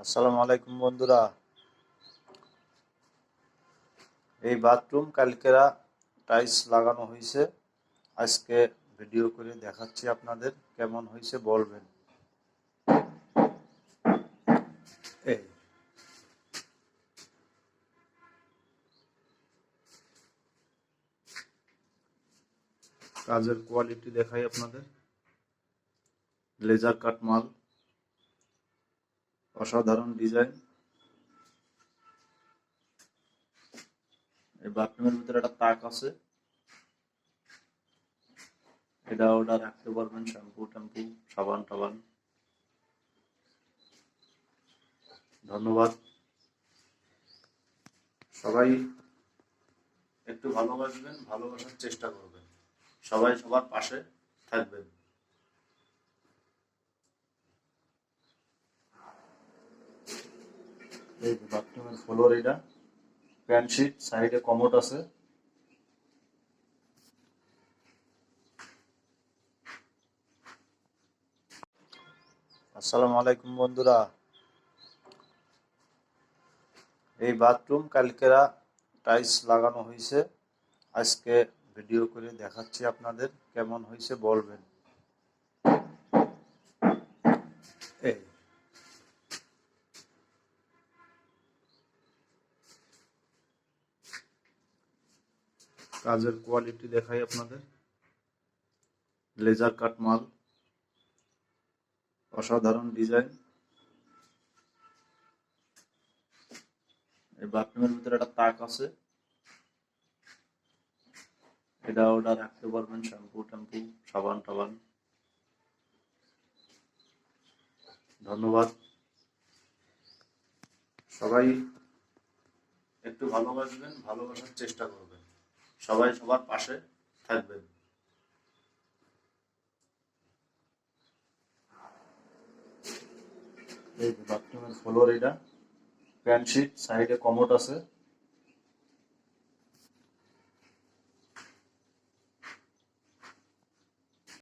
আসসালামু আলাইকুম বন্ধুরা। এই বাথরুম কালকেরা টাইলস লাগানো হয়েছে। আজকে ভিডিও করে দেখাচ্ছি আপনাদের কেমন হয়েছে বলবেন। এই কাজের কোয়ালিটি দেখাই আপনাদের। লেজার কাট মাল, অসাধারণ ডিজাইন। এই বাথরুমের ভিতরে একটা তাক আছে, এটা ওটা রাখতে পারবেন, শ্যাম্পু ট্যাম্পু সাবান টাবান। ধন্যবাদ। সবাই একটু ভালোবাসবেন, ভালোবাসার চেষ্টা করবেন, সবাই সবার পাশে থাকবেন। এই বাথরুমের ফ্লোর, এটা প্যান্টশিট, সাইডে কমোড আছে। আসসালামু আলাইকুম বন্ধুরা। এই বাথরুম কালকেরা টাইলস লাগানো হয়েছে। আজকে ভিডিও করে দেখাচ্ছি আপনাদের কেমন হয়েছে বলবেন। এই কাজের কোয়ালিটি দেখাই আপনাদের। লেজার কাট মাল, অসাধারণ ডিজাইন। এই বাথরুমের ভিতরে একটা তাক আছে, এটা ওটা রাখতে পারবেন, শ্যাম্পু ট্যাম্পু সাবান টাবান। ধন্যবাদ। সবাই একটু ভালোবাসবেন, ভালোবাসার চেষ্টা করবেন, সবাই সবার পাশে থাকবেন। এই বাথরুমের ফ্লোর, এটা প্যান্টশিট, সাইডে কমোড আছে।